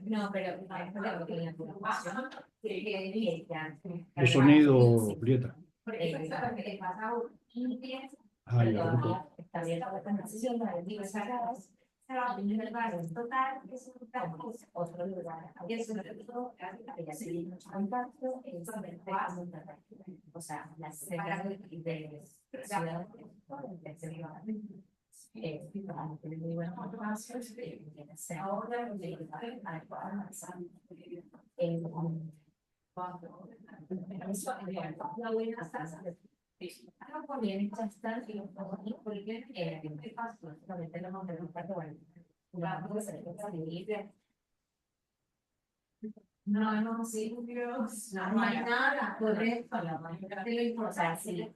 No, pero Tu sonido, Julieta. Ah, ya, ok. está abierta la conversación, la diversidades. Total, es otro lugar. Eso es lo que ya se dio mucho contacto, o sea, las secas de ciudad muy buenos contactos, ahora la buena casa. Algo bien, ya está, y un poco porque ¿qué pasa? Solamente lo monté en un par de vueltas. Vamos a hacer esa división. No, sí, Dios. No hay nada, correcto, la mayoría de lo importante.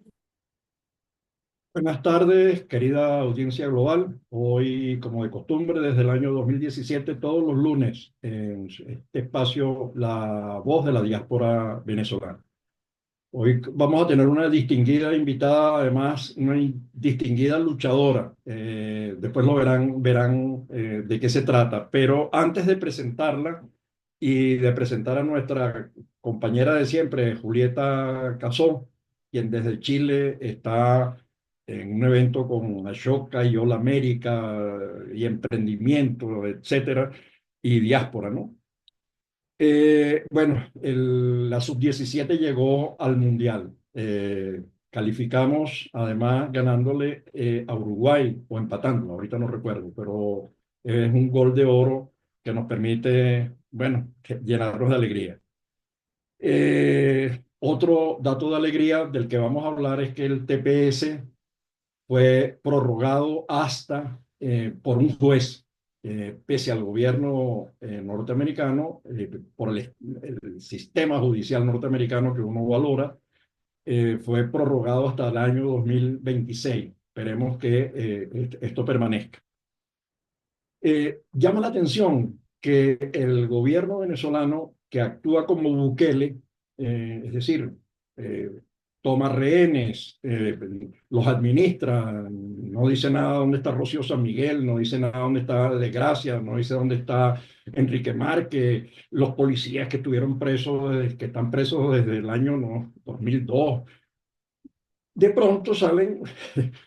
Buenas tardes, querida audiencia global. Hoy, como de costumbre, desde el año 2017, todos los lunes, en este espacio, La Voz de la Diáspora Venezolana. Hoy vamos a tener una distinguida invitada, además, una distinguida luchadora. Después lo verán de qué se trata. Pero antes de presentarla y de presentar a nuestra compañera de siempre, Julieta Cazón, quien desde Chile está en un evento con Ashoka y Hola América y emprendimiento, etcétera, y diáspora, ¿no? Bueno, la sub-17 llegó al Mundial. Calificamos además ganándole a Uruguay o empatando, ahorita no recuerdo, pero es un gol de oro que nos permite, bueno, llenarnos de alegría. Otro dato de alegría del que vamos a hablar es que el TPS fue prorrogado hasta por un juez, pese al gobierno norteamericano, por el sistema judicial norteamericano que uno valora, fue prorrogado hasta el año 2026. Esperemos que esto permanezca. Llama la atención que el gobierno venezolano, que actúa como Bukele, es decir, eh, toma rehenes, los administra, no dice nada dónde está Rocío San Miguel, no dice nada dónde está Desgracia, no dice dónde está Enrique Márquez, los policías que estuvieron presos, que están presos desde el año 2002. De pronto salen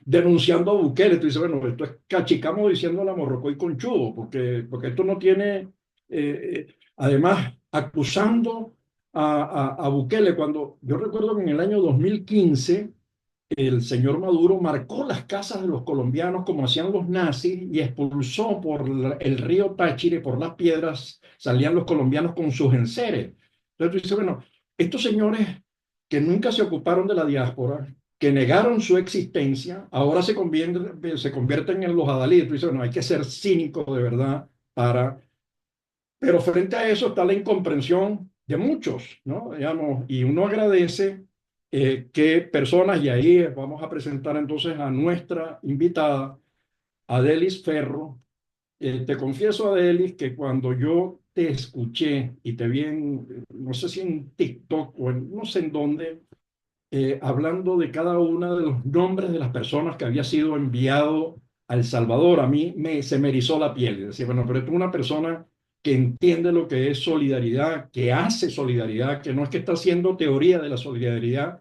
denunciando a Bukele. Tú dices, bueno, esto es cachicamo diciendo la morrocoy conchudo, porque esto no tiene, además, acusando a Bukele, cuando yo recuerdo que en el año 2015 el señor Maduro marcó las casas de los colombianos como hacían los nazis y expulsó por el río Táchira, por las piedras, salían los colombianos con sus enseres. Entonces tú dices, bueno, estos señores que nunca se ocuparon de la diáspora, que negaron su existencia, ahora se convierten en los adalides. Tú dices, bueno, hay que ser cínico de verdad para... Pero frente a eso está la incomprensión de muchos, ¿no? Digamos, y uno agradece que personas, y ahí vamos a presentar entonces a nuestra invitada, Adelis Ferro. Te confieso, Adelis, que cuando yo te escuché y te vi no sé si en TikTok o no sé en dónde, hablando de cada uno de los nombres de las personas que había sido enviado a El Salvador, a mí se me erizó la piel. Y decía, bueno, pero tú una persona que entiende lo que es solidaridad, que hace solidaridad, que no es que está haciendo teoría de la solidaridad.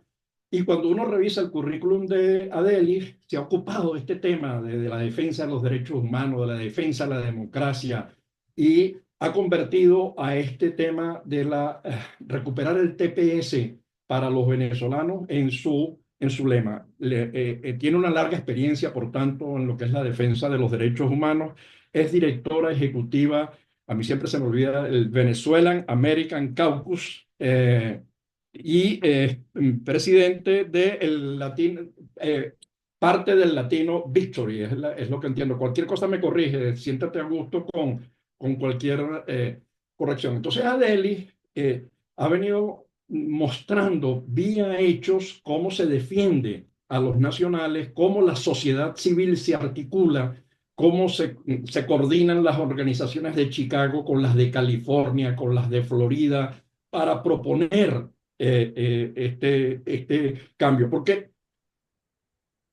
Y cuando uno revisa el currículum de Adelis, se ha ocupado de este tema de la defensa de los derechos humanos, de la defensa de la democracia, y ha convertido a este tema de recuperar el TPS para los venezolanos en su lema. Tiene una larga experiencia, por tanto, en lo que es la defensa de los derechos humanos. Es directora ejecutiva, a mí siempre se me olvida, el Venezuelan American Caucus, y presidente del parte del Latino Victory, es lo que entiendo. Cualquier cosa me corrige, siéntate a gusto con cualquier corrección. Entonces, Adeli ha venido mostrando vía hechos cómo se defiende a los nacionales, cómo la sociedad civil se articula, cómo se coordinan las organizaciones de Chicago con las de California, con las de Florida, para proponer este cambio. Porque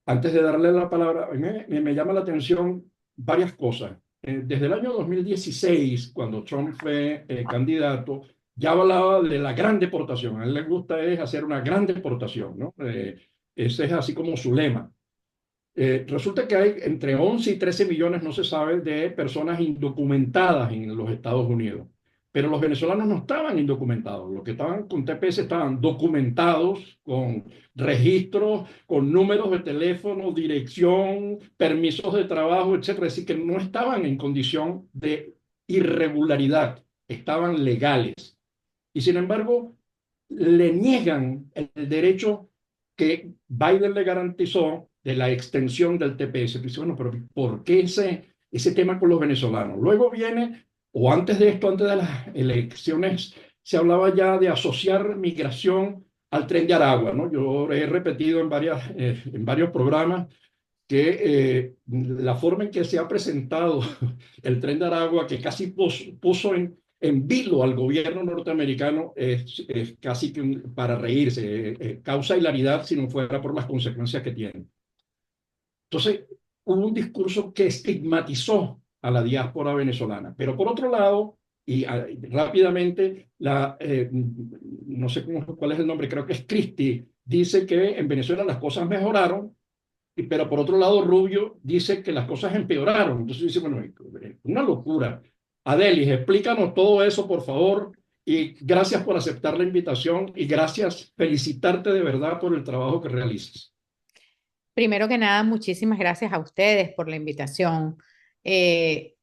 antes de darle la palabra, me llama la atención varias cosas. desde el año 2016, cuando Trump fue candidato, ya hablaba de la gran deportación. A él le gusta es hacer una gran deportación, ¿no? Ese es así como su lema. Resulta que hay entre 11 y 13 millones, no se sabe, de personas indocumentadas en los Estados Unidos. Pero los venezolanos no estaban indocumentados. Los que estaban con TPS estaban documentados, con registros, con números de teléfono, dirección, permisos de trabajo, etcétera. Es decir, que no estaban en condición de irregularidad, estaban legales. Y sin embargo, le niegan el derecho que Biden le garantizó de la extensión del TPS. Dice, bueno, pero ¿por qué ese tema con los venezolanos? Luego viene, o antes de esto, antes de las elecciones, se hablaba ya de asociar migración al Tren de Aragua, ¿no? Yo he repetido en varios programas que la forma en que se ha presentado el Tren de Aragua, que casi puso en vilo al gobierno norteamericano, es casi que para reírse, causa hilaridad si no fuera por las consecuencias que tiene. Entonces, hubo un discurso que estigmatizó a la diáspora venezolana, pero por otro lado, y rápidamente, no sé cuál es el nombre, creo que es Christie, dice que en Venezuela las cosas mejoraron, pero por otro lado, Rubio dice que las cosas empeoraron. Entonces dice, bueno, una locura. Adelis, explícanos todo eso, por favor. Y gracias por aceptar la invitación y gracias, felicitarte de verdad por el trabajo que realizas. Primero que nada, muchísimas gracias a ustedes por la invitación.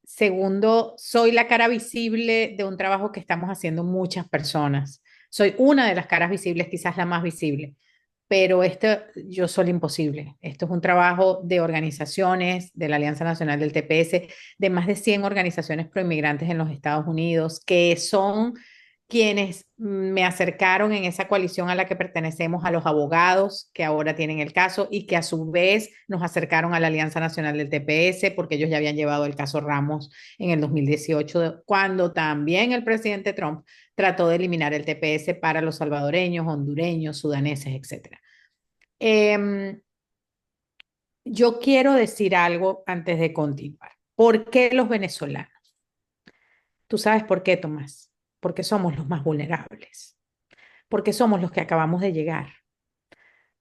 Segundo, soy la cara visible de un trabajo que estamos haciendo muchas personas. Soy una de las caras visibles, quizás la más visible, pero esto yo soy imposible. Esto es un trabajo de organizaciones, de la Alianza Nacional del TPS, de más de 100 organizaciones proinmigrantes en los Estados Unidos, que son quienes me acercaron en esa coalición a la que pertenecemos, a los abogados que ahora tienen el caso y que a su vez nos acercaron a la Alianza Nacional del TPS porque ellos ya habían llevado el caso Ramos en el 2018, cuando también el presidente Trump trató de eliminar el TPS para los salvadoreños, hondureños, sudaneses, etc. Yo quiero decir algo antes de continuar. ¿Por qué los venezolanos? ¿Tú sabes por qué, Tomás? Porque somos los más vulnerables, porque somos los que acabamos de llegar,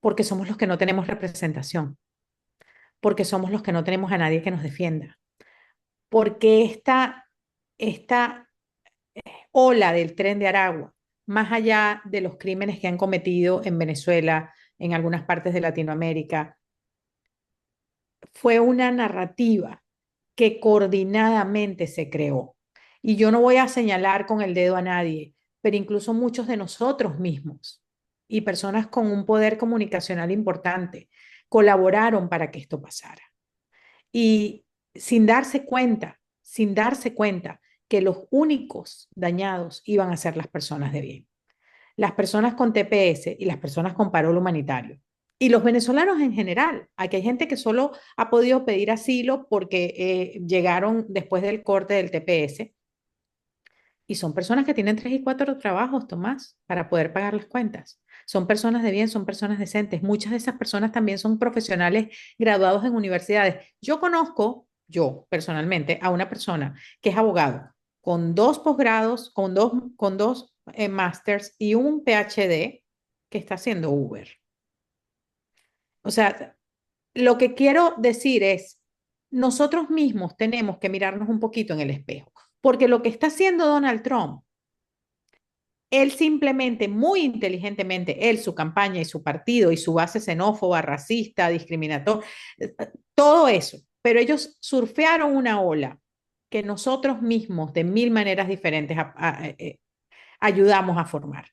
porque somos los que no tenemos representación, porque somos los que no tenemos a nadie que nos defienda, porque esta ola del Tren de Aragua, más allá de los crímenes que han cometido en Venezuela, en algunas partes de Latinoamérica, fue una narrativa que coordinadamente se creó. Y yo no voy a señalar con el dedo a nadie, pero incluso muchos de nosotros mismos y personas con un poder comunicacional importante colaboraron para que esto pasara. Y sin darse cuenta que los únicos dañados iban a ser las personas de bien, las personas con TPS y las personas con parol humanitario. Y los venezolanos en general. Aquí hay gente que solo ha podido pedir asilo porque llegaron después del corte del TPS. Y son personas que tienen 3 y 4 trabajos, Tomás, para poder pagar las cuentas. Son personas de bien, son personas decentes. Muchas de esas personas también son profesionales graduados en universidades. Yo personalmente, a una persona que es abogado con 2 posgrados, con dos másters y un PhD que está haciendo Uber. O sea, lo que quiero decir es, nosotros mismos tenemos que mirarnos un poquito en el espejo, porque lo que está haciendo Donald Trump, él simplemente, muy inteligentemente, él, su campaña y su partido y su base xenófoba, racista, discriminatoria, todo eso, pero ellos surfearon una ola que nosotros mismos, de mil maneras diferentes, ayudamos a formar.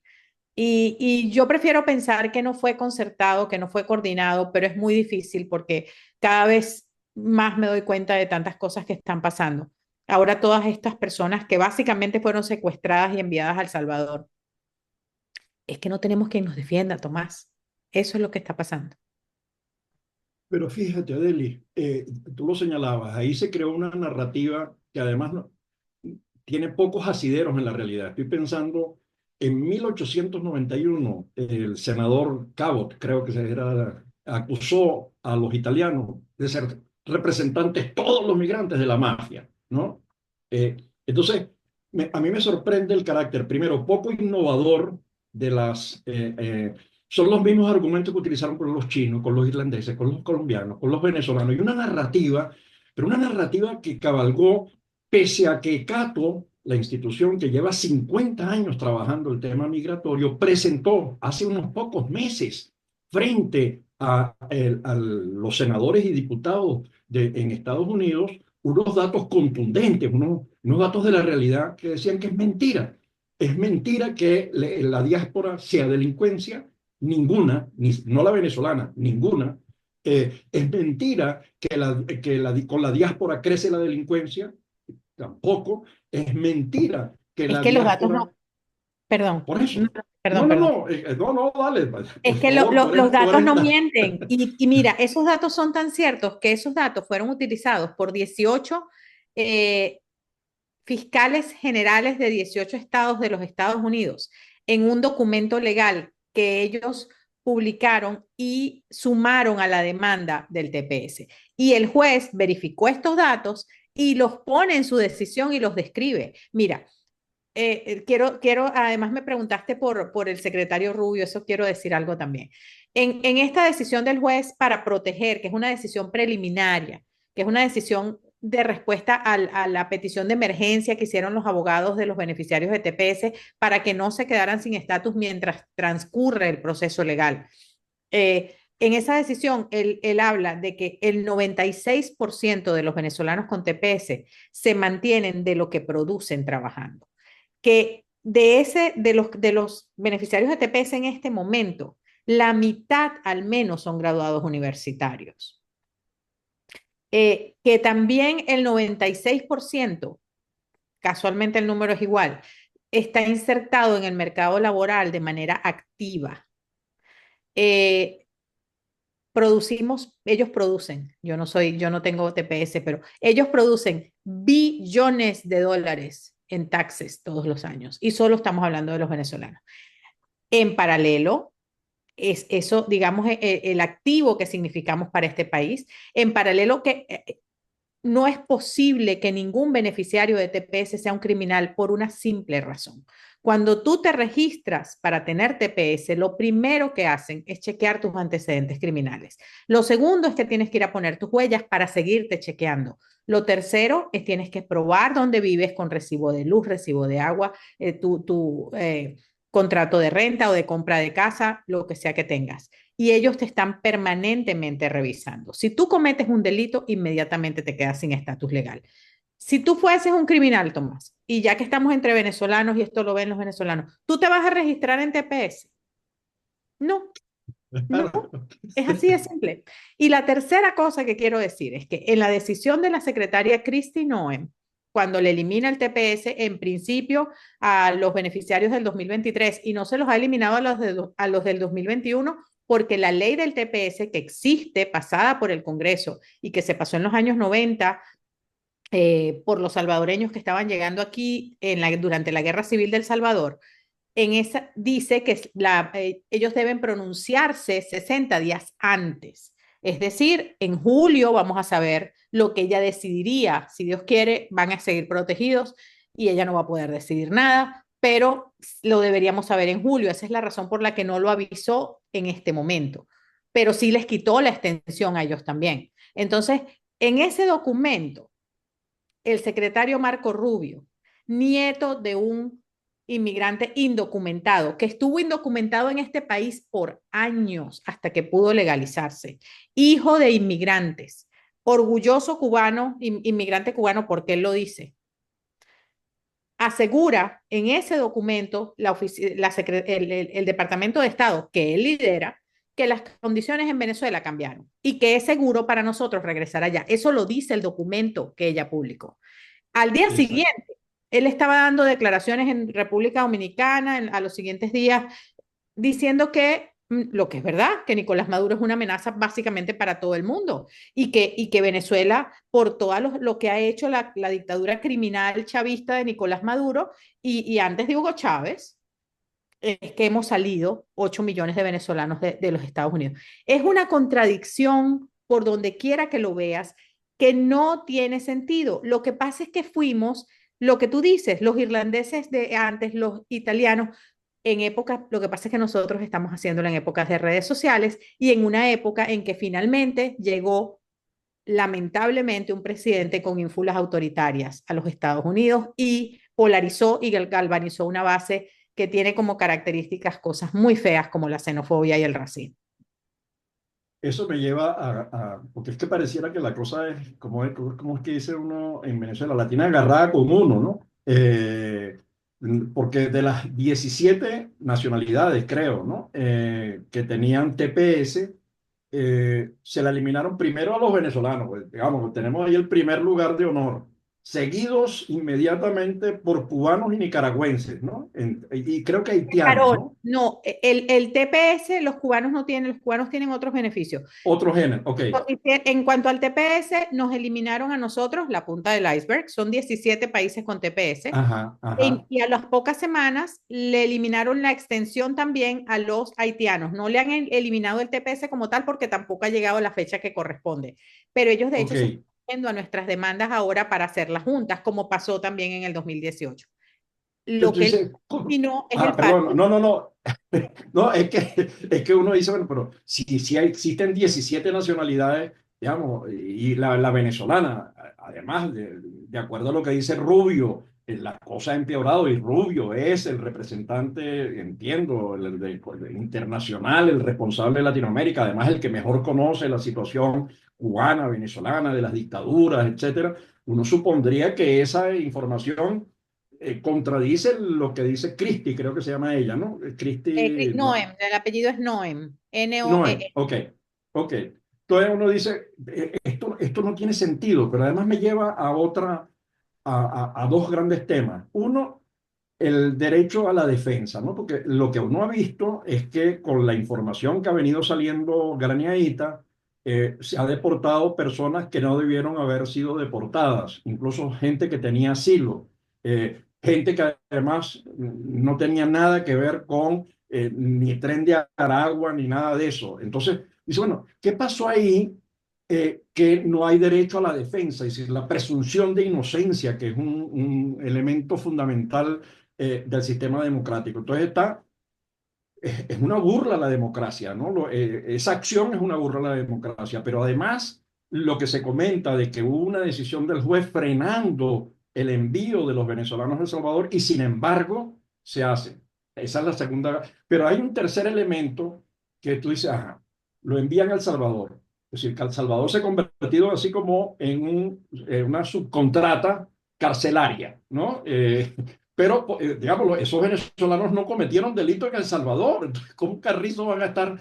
Y yo prefiero pensar que no fue concertado, que no fue coordinado, pero es muy difícil porque cada vez más me doy cuenta de tantas cosas que están pasando. Ahora todas estas personas que básicamente fueron secuestradas y enviadas a El Salvador, es que no tenemos quien nos defienda, Tomás. Eso es lo que está pasando. Pero fíjate, Adeli, tú lo señalabas, ahí se creó una narrativa que además tiene pocos asideros en la realidad. Estoy pensando en 1891, el senador Cabot, creo que era, acusó a los italianos de ser representantes, todos los migrantes de la mafia, ¿no? Entonces, a mí me sorprende el carácter, primero, poco innovador de son los mismos argumentos que utilizaron con los chinos, con los irlandeses, con los colombianos, con los venezolanos, y una narrativa, pero una narrativa que cabalgó pese a que Cato, la institución que lleva 50 años trabajando el tema migratorio, presentó hace unos pocos meses frente a los senadores y diputados en Estados Unidos unos datos contundentes, unos datos de la realidad que decían que es mentira. Es mentira que la diáspora sea delincuencia, ninguna, no la venezolana, ninguna. Es mentira que con la diáspora crece la delincuencia, tampoco. Es mentira que Es la que los datos diáspora, no, perdón, por eso. no, No, perdón, no, perdón. no, no, no, dale, Es por que favor, los tú datos eres no la... mienten. Y mira, esos datos son tan ciertos que esos datos fueron utilizados por 18 eh, fiscales generales de 18 estados de los Estados Unidos en un documento legal que ellos publicaron y sumaron a la demanda del TPS. Y el juez verificó estos datos y los pone en su decisión y los describe. Mira, además me preguntaste por el secretario Rubio, eso quiero decir algo también. En esta decisión del juez para proteger, que es una decisión preliminaria, que es una decisión de respuesta a la petición de emergencia que hicieron los abogados de los beneficiarios de TPS para que no se quedaran sin estatus mientras transcurre el proceso legal. En esa decisión, él habla de que el 96% de los venezolanos con TPS se mantienen de lo que producen trabajando, que de los beneficiarios de TPS en este momento, la mitad al menos son graduados universitarios. Que también el 96%, casualmente el número es igual, está insertado en el mercado laboral de manera activa. Ellos producen, yo no tengo TPS, pero ellos producen billones de dólares en taxes todos los años y solo estamos hablando de los venezolanos. En paralelo, es eso, digamos, el activo que significamos para este país. En paralelo, que no es posible que ningún beneficiario de TPS sea un criminal por una simple razón. Cuando tú te registras para tener TPS, lo primero que hacen es chequear tus antecedentes criminales. Lo segundo es que tienes que ir a poner tus huellas para seguirte chequeando. Lo tercero es tienes que probar dónde vives con recibo de luz, recibo de agua, tu contrato de renta o de compra de casa, lo que sea que tengas. Y ellos te están permanentemente revisando. Si tú cometes un delito, inmediatamente te quedas sin estatus legal. Si tú fueses un criminal, Tomás, y ya que estamos entre venezolanos y esto lo ven los venezolanos, ¿tú te vas a registrar en TPS? No, no, es así de simple. Y la tercera cosa que quiero decir es que en la decisión de la secretaria Kristi Noem, cuando le elimina el TPS, en principio a los beneficiarios del 2023 y no se los ha eliminado a los del 2021, porque la ley del TPS que existe, pasada por el Congreso y que se pasó en los años 90 por los salvadoreños que estaban llegando aquí durante la Guerra Civil del Salvador, en esa dice que ellos deben pronunciarse 60 días antes. Es decir, en julio vamos a saber lo que ella decidiría. Si Dios quiere, van a seguir protegidos y ella no va a poder decidir nada, pero lo deberíamos saber en julio. Esa es la razón por la que no lo avisó en este momento, pero sí les quitó la extensión a ellos también. Entonces, en ese documento, el secretario Marco Rubio, nieto de un inmigrante indocumentado, que estuvo indocumentado en este país por años hasta que pudo legalizarse, hijo de inmigrantes, orgulloso cubano, inmigrante cubano, porque él lo dice. Asegura en ese documento el Departamento de Estado que él lidera que las condiciones en Venezuela cambiaron y que es seguro para nosotros regresar allá. Eso lo dice el documento que ella publicó. Al día Exacto. siguiente, él estaba dando declaraciones en República Dominicana a los siguientes días, diciendo que lo que es verdad, que Nicolás Maduro es una amenaza básicamente para todo el mundo y que Venezuela, por todo lo que ha hecho la dictadura criminal chavista de Nicolás Maduro y antes de Hugo Chávez, es que hemos salido 8 millones de venezolanos de los Estados Unidos. Es una contradicción por donde quiera que lo veas. que no tiene sentido. Lo que pasa es que fuimos, lo que tú dices, los irlandeses de antes, los italianos, en épocas, lo que pasa es que nosotros estamos haciéndolo en épocas de redes sociales y en una época en que finalmente llegó lamentablemente un presidente con ínfulas autoritarias a los Estados Unidos y polarizó y galvanizó una base que tiene como características cosas muy feas como la xenofobia y el racismo. Eso me lleva porque es que pareciera que la cosa es, como es que dice uno en Venezuela, la tiene agarrada con uno, ¿no? Porque de las 17 nacionalidades, creo, ¿no? Que tenían TPS, se la eliminaron primero a los venezolanos, pues, digamos, tenemos ahí el primer lugar de honor, seguidos inmediatamente por cubanos y nicaragüenses, ¿no? Y creo que haitianos, Carol, ¿no? no, el TPS los cubanos no tienen, los cubanos tienen otros beneficios. Otro género, ok. En cuanto al TPS, nos eliminaron a nosotros la punta del iceberg, son 17 países con TPS, Ajá, ajá. y a las pocas semanas le eliminaron la extensión también a los haitianos. No le han eliminado el TPS como tal porque tampoco ha llegado la fecha que corresponde, pero ellos de Ok. hecho se están yendo a nuestras demandas ahora para hacerlas juntas, como pasó también en el 2018. Lo Entonces tú que él dices, ¿cómo? no es Ah, el paro. perdón, no, no, no. No, es que uno dice, bueno, pero si existen 17 nacionalidades, digamos, y la venezolana, además, de acuerdo a lo que dice Rubio, la cosa ha empeorado y Rubio es el representante, entiendo, el internacional, el responsable de Latinoamérica, además el que mejor conoce la situación cubana, venezolana, de las dictaduras, etcétera. Uno supondría que esa información contradice lo que dice Christie, creo que se llama ella, ¿no? Christie, no, Noem, el apellido es Noem, no Noe. es, ok, ok. Entonces uno dice, esto no tiene sentido, pero además me lleva a dos grandes temas. Uno, el derecho a la defensa, ¿no? Porque lo que uno ha visto es que con la información que ha venido saliendo graneadita, se ha deportado personas que no debieron haber sido deportadas, incluso gente que tenía asilo, gente que además no tenía nada que ver con ni tren de Aragua ni nada de eso. Entonces, dice, bueno, ¿qué pasó ahí? Que no hay derecho a la defensa, es decir, la presunción de inocencia, que es un elemento fundamental del sistema democrático. Entonces es una burla a la democracia, ¿no? Esa acción es una burla a la democracia, pero además lo que se comenta de que hubo una decisión del juez frenando el envío de los venezolanos a El Salvador y sin embargo se hace. Esa es la segunda. Pero hay un tercer elemento que tú dices, ajá, lo envían a El Salvador. Es decir, que El Salvador se ha convertido así como en una subcontrata carcelaria, ¿no? Pero, digamos, esos venezolanos no cometieron delito en El Salvador. Entonces, ¿cómo carrizo van a estar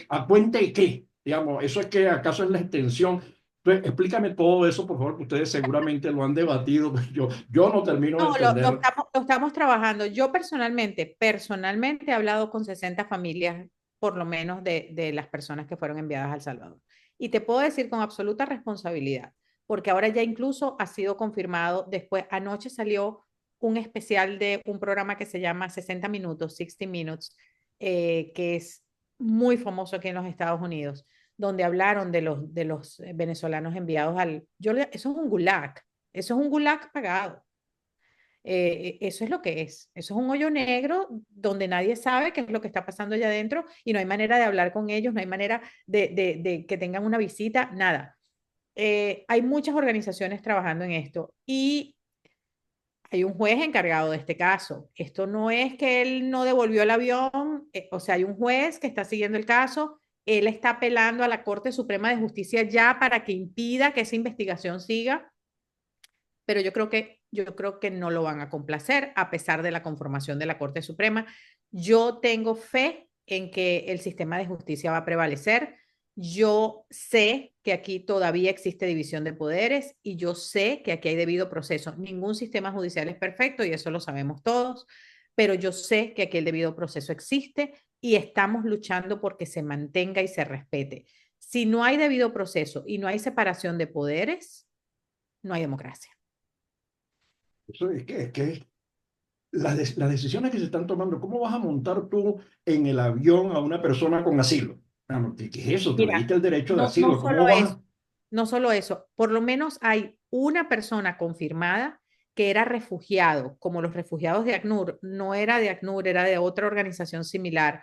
a cuenta de qué? Digamos, ¿eso es que acaso es la extensión? Entonces, explícame todo eso, por favor, que ustedes seguramente lo han debatido. Yo no termino de No, entender. lo estamos trabajando. Yo personalmente he hablado con 60 familias, por lo menos, de las personas que fueron enviadas a El Salvador. Y te puedo decir con absoluta responsabilidad, porque ahora ya incluso ha sido confirmado, después, anoche salió un especial de un programa que se llama 60 minutos, 60 Minutes, que es muy famoso aquí en los Estados Unidos, donde hablaron de los venezolanos enviados eso es un gulag, eso es un gulag pagado. Eso es lo que es. Eso es un hoyo negro donde nadie sabe qué es lo que está pasando allá adentro y no hay manera de hablar con ellos, no hay manera de que tengan una visita, nada. Hay muchas organizaciones trabajando en esto y hay un juez encargado de este caso. Esto no es que él no devolvió el avión, o sea, hay un juez que está siguiendo el caso. Él está apelando a la Corte Suprema de Justicia ya para que impida que esa investigación siga, pero yo creo que no lo van a complacer a pesar de la conformación de la Corte Suprema. Yo tengo fe en que el sistema de justicia va a prevalecer. Yo sé que aquí todavía existe división de poderes y yo sé que aquí hay debido proceso. Ningún sistema judicial es perfecto y eso lo sabemos todos, pero yo sé que aquí el debido proceso existe y estamos luchando porque se mantenga y se respete. Si no hay debido proceso y no hay separación de poderes, no hay democracia. Eso es que las decisiones que se están tomando, ¿cómo vas a montar tú en el avión a una persona con asilo? ¿Qué es eso? Te Mira, pediste el derecho de no asilo. ¿Cómo solo vas eso, a...? no solo eso, por lo menos hay una persona confirmada que era refugiado, como los refugiados de ACNUR, no era de ACNUR, era de otra organización similar,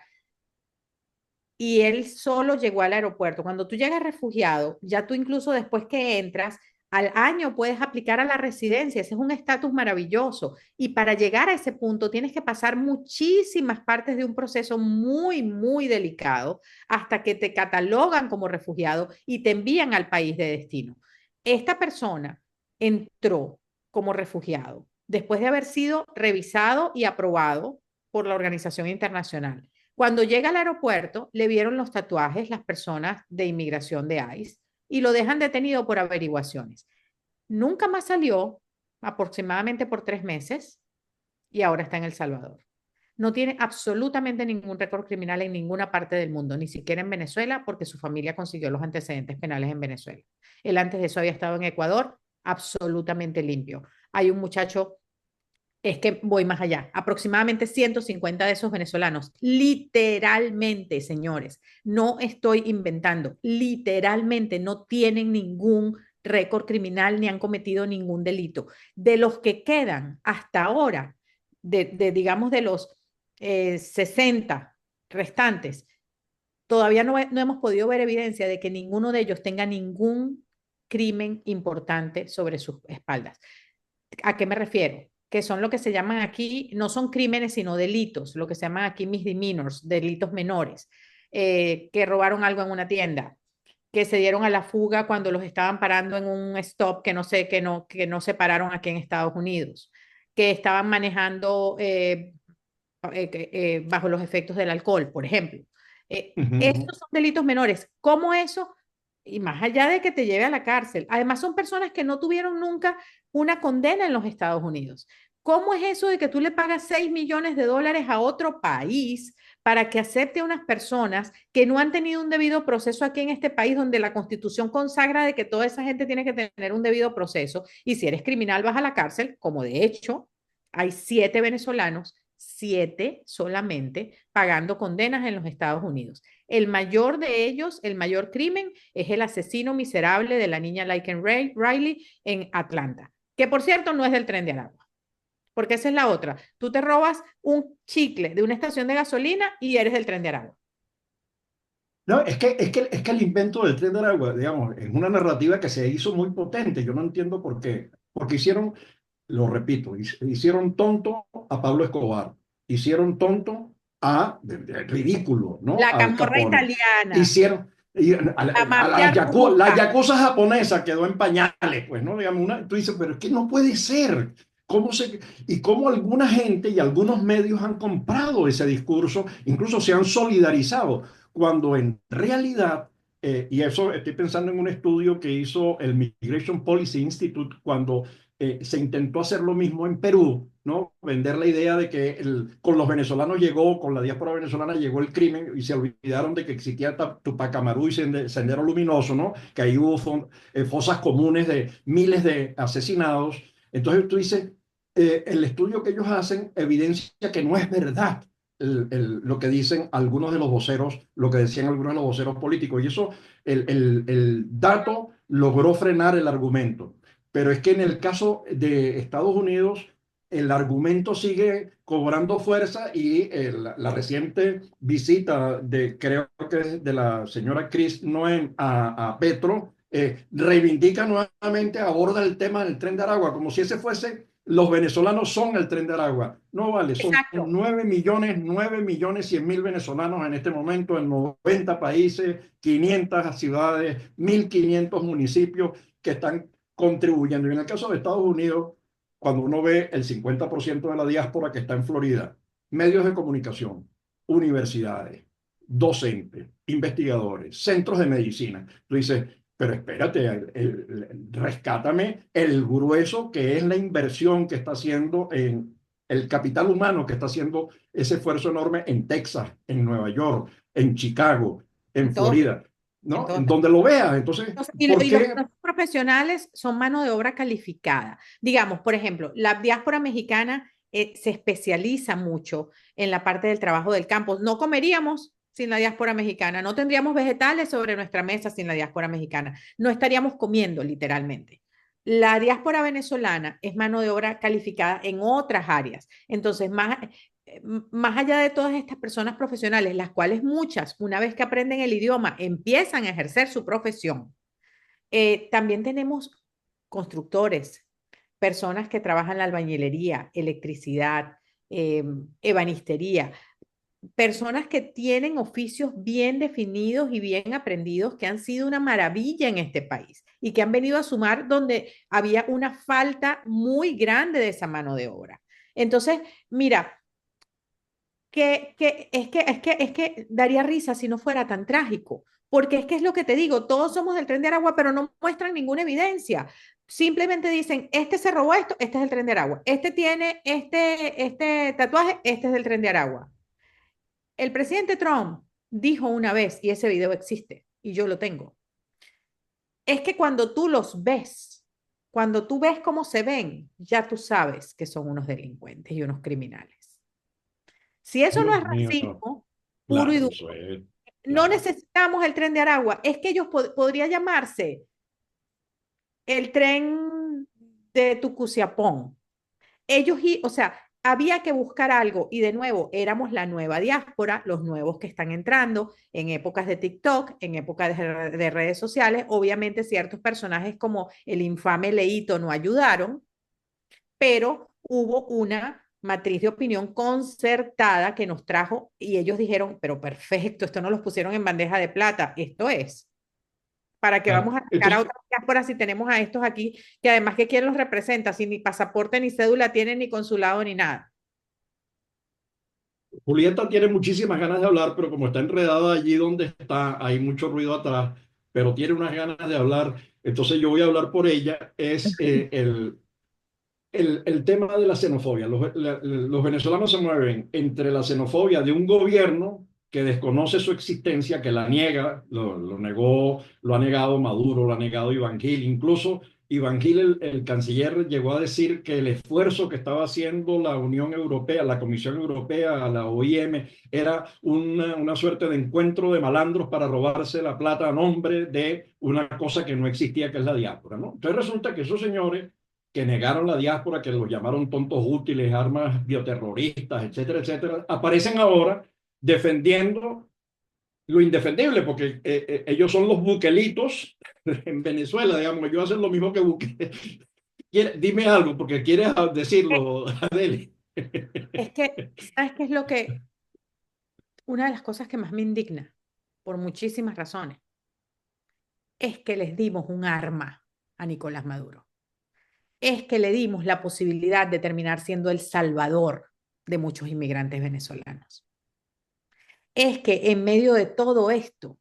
y él solo llegó al aeropuerto. Cuando tú llegas refugiado, ya tú incluso después que entras, al año puedes aplicar a la residencia. Ese es un estatus maravilloso. Y para llegar a ese punto tienes que pasar muchísimas partes de un proceso muy, muy delicado hasta que te catalogan como refugiado y te envían al país de destino. Esta persona entró como refugiado después de haber sido revisado y aprobado por la organización internacional. Cuando llega al aeropuerto, le vieron los tatuajes las personas de inmigración de ICE y lo dejan detenido por averiguaciones. Nunca más salió, aproximadamente por 3 meses, y ahora está en El Salvador. No tiene absolutamente ningún récord criminal en ninguna parte del mundo, ni siquiera en Venezuela, porque su familia consiguió los antecedentes penales en Venezuela. Él antes de eso había estado en Ecuador, absolutamente limpio. Hay un muchacho, es que voy más allá, aproximadamente 150 de esos venezolanos, literalmente, señores, no estoy inventando, literalmente no tienen ningún récord criminal ni han cometido ningún delito. De los que quedan hasta ahora, digamos de los 60 restantes, todavía no hemos podido ver evidencia de que ninguno de ellos tenga ningún crimen importante sobre sus espaldas. ¿A qué me refiero? Que son lo que se llaman aquí, no son crímenes, sino delitos, lo que se llaman aquí misdemeanors, delitos menores, que robaron algo en una tienda, que se dieron a la fuga cuando los estaban parando en un stop que no se pararon aquí en Estados Unidos, que estaban manejando bajo los efectos del alcohol, por ejemplo. Ujú. Estos son delitos menores. ¿Cómo eso? Y más allá de que te lleve a la cárcel, además son personas que no tuvieron nunca una condena en los Estados Unidos. ¿Cómo es eso de que tú le pagas 6 millones de dólares a otro país para que acepte a unas personas que no han tenido un debido proceso aquí en este país, donde la Constitución consagra de que toda esa gente tiene que tener un debido proceso? Y si eres criminal vas a la cárcel, como de hecho hay 7 venezolanos, 7 solamente, pagando condenas en los Estados Unidos. El mayor de ellos, el mayor crimen, es el asesino miserable de la niña Laken Riley en Atlanta, que por cierto no es del Tren de Aragua, porque esa es la otra. Tú te robas un chicle de una estación de gasolina y eres del Tren de Aragua. No, es que el invento del Tren de Aragua, digamos, es una narrativa que se hizo muy potente. Yo no entiendo por qué. Porque hicieron, lo repito, hicieron tonto a Pablo Escobar, hicieron tonto ridículo, ¿no? La Al camorra Capone. italiana, Hicieron, la a mafia la rusa. yakuza japonesa quedó en pañales, pues, ¿no? Digamos, tú dices, pero es que no puede ser. Y cómo alguna gente y algunos medios han comprado ese discurso, incluso se han solidarizado, cuando en realidad, y eso estoy pensando en un estudio que hizo el Migration Policy Institute cuando se intentó hacer lo mismo en Perú, ¿no? Vender la idea de que con los venezolanos llegó, con la diáspora venezolana llegó el crimen y se olvidaron de que existía Tupac Amaru y Sendero Luminoso, ¿no? Que ahí hubo fosas comunes de miles de asesinados. Entonces tú dices, el estudio que ellos hacen evidencia que no es verdad lo que dicen algunos de los voceros, lo que decían algunos de los voceros políticos. Y eso, el dato logró frenar el argumento. Pero es que en el caso de Estados Unidos, el argumento sigue cobrando fuerza y la reciente visita creo que es de la señora Chris Noem a Petro, reivindica nuevamente, aborda el tema del Tren de Aragua, como si ese fuese, los venezolanos son el Tren de Aragua. No vale, son Exacto. 9.100.000 venezolanos en este momento en 90 países, 500 ciudades, 1.500 municipios que están contribuyendo. Y en el caso de Estados Unidos, cuando uno ve el 50% de la diáspora que está en Florida, medios de comunicación, universidades, docentes, investigadores, centros de medicina, tú dices, pero espérate, rescátame el grueso que es la inversión que está haciendo en el capital humano que está haciendo ese esfuerzo enorme en Texas, en Nueva York, en Chicago, en En todos, Florida, en ¿no? En todos. donde lo vea. Entonces, ¿por Y los qué? profesionales son mano de obra calificada. Digamos, por ejemplo, la diáspora mexicana se especializa mucho en la parte del trabajo del campo. No comeríamos sin la diáspora mexicana, no tendríamos vegetales sobre nuestra mesa sin la diáspora mexicana, no estaríamos comiendo literalmente. La diáspora venezolana es mano de obra calificada en otras áreas. Entonces, más allá de todas estas personas profesionales, las cuales muchas, una vez que aprenden el idioma, empiezan a ejercer su profesión, también tenemos constructores, personas que trabajan la albañilería, electricidad, ebanistería, personas que tienen oficios bien definidos y bien aprendidos, que han sido una maravilla en este país y que han venido a sumar donde había una falta muy grande de esa mano de obra. Entonces, mira, es que daría risa si no fuera tan trágico, porque es que es lo que te digo, todos somos del Tren de Aragua, pero no muestran ninguna evidencia. Simplemente dicen, este se robó esto, este es el Tren de Aragua, este tiene este tatuaje, este es del Tren de Aragua. El presidente Trump dijo una vez, y ese video existe, y yo lo tengo, es que cuando tú los ves, cuando tú ves cómo se ven, ya tú sabes que son unos delincuentes y unos criminales. Si eso no Dios es mío, racismo puro y claro, duro, eso es, no claro. necesitamos el Tren de Aragua, es que ellos podría llamarse el tren de Tucuciapón. O sea, había que buscar algo y de nuevo éramos la nueva diáspora, los nuevos que están entrando en épocas de TikTok, en épocas de redes sociales. Obviamente ciertos personajes como el infame Leito no ayudaron, pero hubo una matriz de opinión concertada que nos trajo y ellos dijeron, pero perfecto, esto no los pusieron en bandeja de plata, esto es. ¿Para qué Claro. vamos a sacar a Entonces, otras diásporas si tenemos a estos aquí que además que quién los representa, si ni pasaporte ni cédula tienen, ni consulado ni nada? Julieta tiene muchísimas ganas de hablar, pero como está enredada allí donde está, hay mucho ruido atrás, pero tiene unas ganas de hablar, entonces yo voy a hablar por ella. Es el tema de la xenofobia. Los venezolanos se mueven entre la xenofobia de un gobierno que desconoce su existencia, que la niega, lo negó, lo ha negado Maduro, lo ha negado Iván Gil. Incluso Iván Gil, el canciller, llegó a decir que el esfuerzo que estaba haciendo la Unión Europea, la Comisión Europea, la OIM, era una suerte de encuentro de malandros para robarse la plata a nombre de una cosa que no existía, que es la diáspora, ¿no? Entonces resulta que esos señores que negaron la diáspora, que los llamaron tontos útiles, armas bioterroristas, etcétera, etcétera, aparecen ahora defendiendo lo indefendible, porque ellos son los buquelitos en Venezuela, digamos, ellos hacen lo mismo que Bukele. Dime algo, porque quieres Eh, decirlo, Adeli. Es que, ¿sabes qué es lo que, una de las cosas que más me indigna, por muchísimas razones, es que les dimos un arma a Nicolás Maduro? Es que le dimos la posibilidad de terminar siendo el salvador de muchos inmigrantes venezolanos. Es que en medio de todo esto,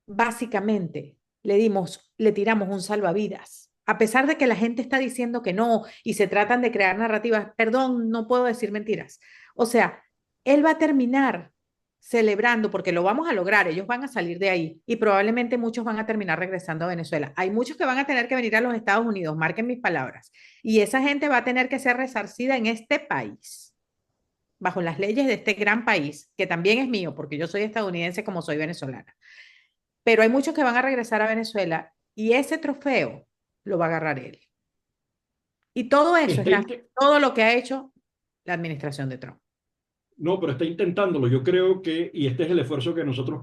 básicamente le tiramos un salvavidas. A pesar de que la gente está diciendo que no y se tratan de crear narrativas, perdón, no puedo decir mentiras. O sea, él va a terminar celebrando, porque lo vamos a lograr, ellos van a salir de ahí y probablemente muchos van a terminar regresando a Venezuela. Hay muchos que van a tener que venir a los Estados Unidos, marquen mis palabras, y esa gente va a tener que ser resarcida en este país, bajo las leyes de este gran país, que también es mío, porque yo soy estadounidense como soy venezolana. Pero hay muchos que van a regresar a Venezuela y ese trofeo lo va a agarrar él. Y todo eso es Está, todo lo que ha hecho la administración de Trump. No, pero está intentándolo. Yo creo que, y este es el esfuerzo que nosotros,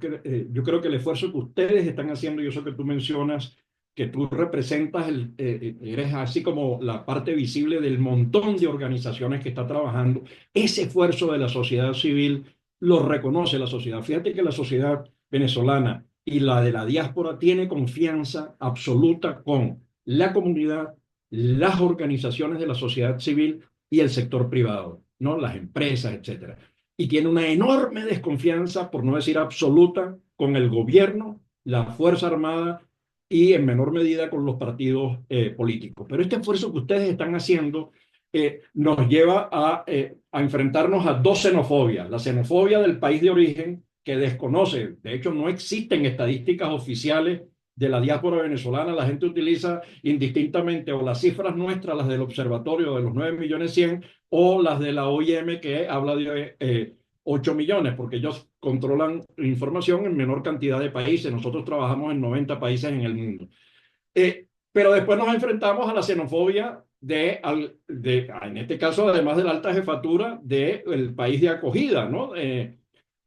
yo creo que el esfuerzo que ustedes están haciendo, y eso que tú mencionas, que tú representas, eres así como la parte visible del montón de organizaciones que está trabajando, ese esfuerzo de la sociedad civil lo reconoce la sociedad. Fíjate que la sociedad venezolana y la de la diáspora tiene confianza absoluta con la comunidad, las organizaciones de la sociedad civil y el sector privado, ¿no? Las empresas, etcétera. Y tiene una enorme desconfianza, por no decir absoluta, con el gobierno, la Fuerza Armada y en menor medida con los partidos políticos. Pero este esfuerzo que ustedes están haciendo nos lleva a enfrentarnos a dos xenofobias. La xenofobia del país de origen, que desconoce, de hecho no existen estadísticas oficiales de la diáspora venezolana, la gente utiliza indistintamente o las cifras nuestras, las del observatorio de los 9.100.000, o las de la OIM que habla de 8 millones, porque ellos controlan información en menor cantidad de países. Nosotros trabajamos en 90 países en el mundo. Pero después nos enfrentamos a la xenofobia en este caso, además de la alta jefatura del país de acogida, ¿no?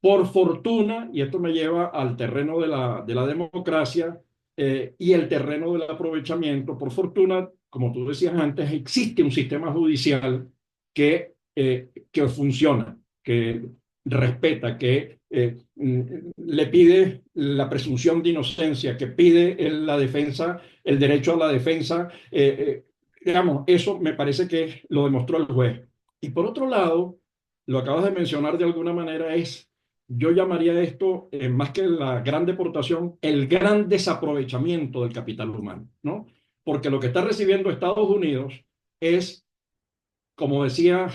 Por fortuna, y esto me lleva al terreno de la democracia y el terreno del aprovechamiento, por fortuna, como tú decías antes, existe un sistema judicial que funciona, que respeta, que le pide la presunción de inocencia, que pide la defensa, el derecho a la defensa. Digamos, eso me parece que lo demostró el juez. Y por otro lado, lo acabas de mencionar de alguna manera, yo llamaría esto, más que la gran deportación, el gran desaprovechamiento del capital humano, ¿no? Porque lo que está recibiendo Estados Unidos es, como decía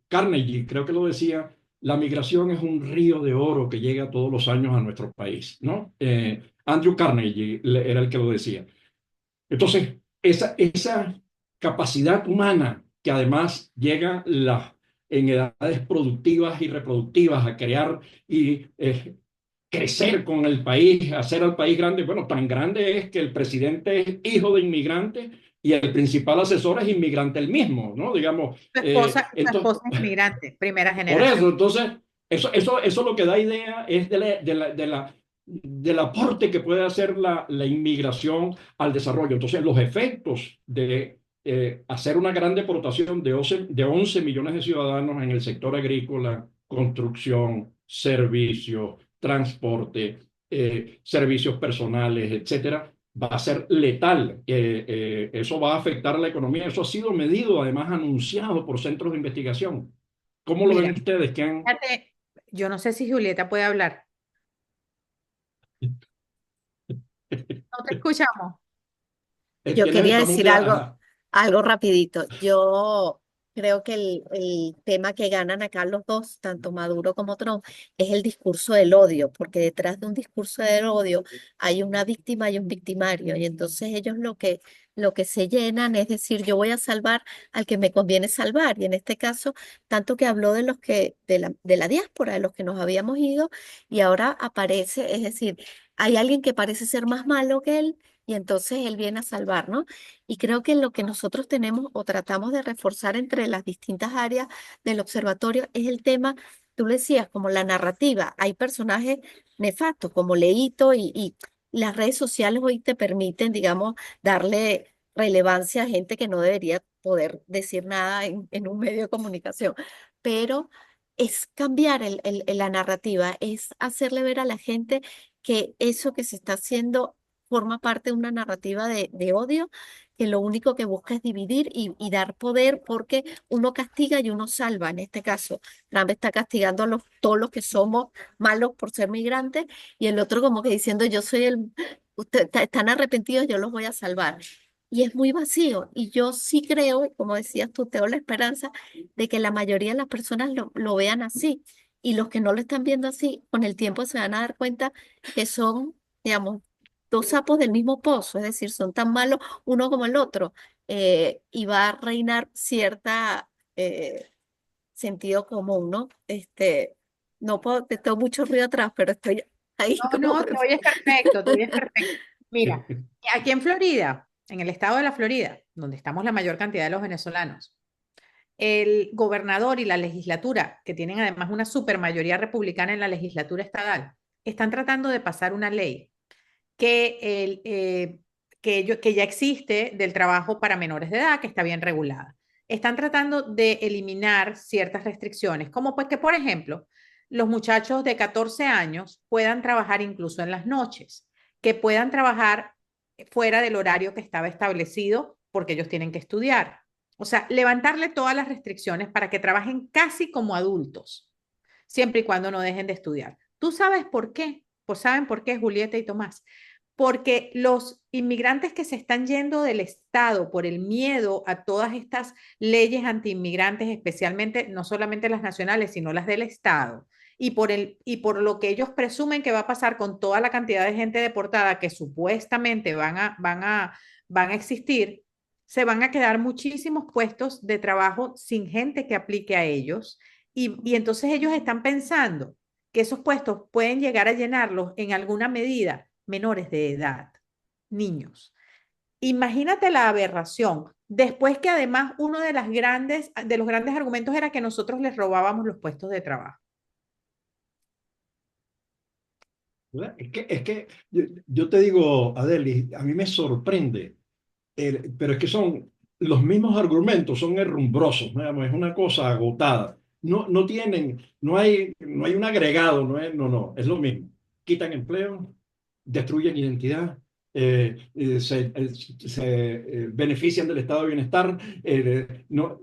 Carnegie, creo que lo decía, la migración es un río de oro que llega todos los años a nuestro país, ¿no? Andrew Carnegie era el que lo decía. Entonces, esa capacidad humana que además llega en edades productivas y reproductivas a crear y crecer con el país, hacer al país grande. Bueno, tan grande es que el presidente es hijo de inmigrante y el principal asesor es inmigrante él mismo, ¿no? Digamos, Su esposa es inmigrante, primera por generación. eso, entonces, eso lo que da idea es del aporte que puede hacer la inmigración al desarrollo. Entonces, los efectos de hacer una gran deportación de 11 millones de ciudadanos en el sector agrícola, construcción, servicios, transporte, servicios personales, etcétera, va a ser letal. Eso va a afectar la economía. Eso ha sido medido, además anunciado por centros de investigación. ¿Cómo lo ven Mira, ustedes? fíjate, yo no sé si Julieta puede hablar. No te escuchamos. Yo Tienes, quería está decir muteada. algo, Ajá. algo rapidito. Yo creo que el tema que ganan acá los dos, tanto Maduro como Trump, es el discurso del odio, porque detrás de un discurso del odio hay una víctima y un victimario, y entonces ellos lo que se llenan es decir, yo voy a salvar al que me conviene salvar, y en este caso, tanto que habló de los de la diáspora, de los que nos habíamos ido, y ahora aparece, es decir, hay alguien que parece ser más malo que él, y entonces él viene a salvar, ¿no? Y creo que lo que nosotros tenemos o tratamos de reforzar entre las distintas áreas del observatorio es el tema, tú lo decías, como la narrativa. Hay personajes nefastos como Leito y las redes sociales hoy te permiten, digamos, darle relevancia a gente que no debería poder decir nada en un medio de comunicación. Pero es cambiar la narrativa, es hacerle ver a la gente que eso que se está haciendo forma parte de una narrativa de odio que lo único que busca es dividir y dar poder porque uno castiga y uno salva. En este caso, Trump está castigando a todos los que somos malos por ser migrantes y el otro como que diciendo yo soy ustedes están arrepentidos, yo los voy a salvar. Y es muy vacío. Y yo sí creo, y como decías tú, tengo la esperanza de que la mayoría de las personas lo vean así. Y los que no lo están viendo así, con el tiempo se van a dar cuenta que son, digamos, dos sapos del mismo pozo, es decir, son tan malos uno como el otro, y va a reinar cierta sentido común, ¿no? No puedo, te tengo mucho ruido atrás, pero estoy ahí No, como... no, te oyes perfecto, te oyes perfecto. Mira, aquí en Florida, en el estado de la Florida, donde estamos la mayor cantidad de los venezolanos, el gobernador y la legislatura, que tienen además una supermayoría republicana en la legislatura estatal, están tratando de pasar una ley que ya existe del trabajo para menores de edad, que está bien regulada. Están tratando de eliminar ciertas restricciones, como pues que, por ejemplo, los muchachos de 14 años puedan trabajar incluso en las noches, que puedan trabajar fuera del horario que estaba establecido porque ellos tienen que estudiar. O sea, levantarle todas las restricciones para que trabajen casi como adultos, siempre y cuando no dejen de estudiar. ¿Tú sabes por qué? Pues saben por qué, Julieta y Tomás. Porque los inmigrantes que se están yendo del Estado por el miedo a todas estas leyes antiinmigrantes, especialmente no solamente las nacionales, sino las del Estado, y por lo que ellos presumen que va a pasar con toda la cantidad de gente deportada que supuestamente van a existir, se van a quedar muchísimos puestos de trabajo sin gente que aplique a ellos y entonces ellos están pensando que esos puestos pueden llegar a llenarlos en alguna medida menores de edad, niños. Imagínate la aberración. Después que además uno de los grandes argumentos era que nosotros les robábamos los puestos de trabajo. ¿Verdad? Es que yo te digo, Adeli, a mí me sorprende, pero es que son los mismos argumentos, son herrumbrosos, ¿no? Digamos, es una cosa agotada. No tienen, no hay un agregado, no, es lo mismo. Quitan empleo, destruyen identidad, se benefician del estado de bienestar, no,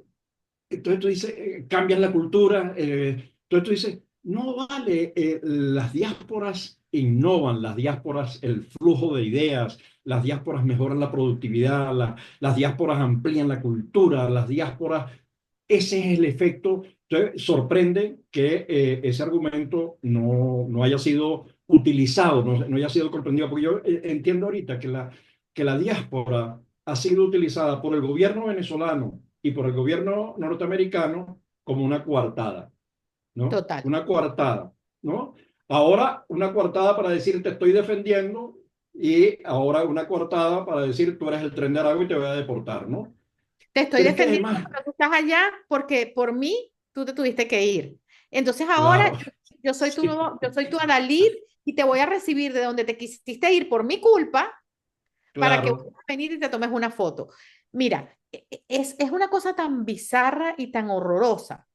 entonces tú dices, cambian la cultura, entonces tú dices, no vale, las diásporas innovan, las diásporas, el flujo de ideas, las diásporas mejoran la productividad, las diásporas amplían la cultura, las diásporas, ese es el efecto. Entonces sorprende que ese argumento no haya sido utilizado, no haya sido comprendido, porque yo entiendo ahorita que la diáspora ha sido utilizada por el gobierno venezolano y por el gobierno norteamericano como una coartada, ¿no? Total. Una coartada, ¿no? Ahora una coartada para decir te estoy defendiendo y ahora una coartada para decir tú eres el tren de Aragua y te voy a deportar, ¿no? Te estoy Pero es que defendiendo, además, pero tú estás allá porque por mí tú te tuviste que ir. Entonces ahora claro, yo soy tu sí, nuevo, yo soy tu Adalid y te voy a recibir de donde te quisiste ir por mi culpa para que claro, puedas venir y te tomes una foto. Mira, es una cosa tan bizarra y tan horrorosa.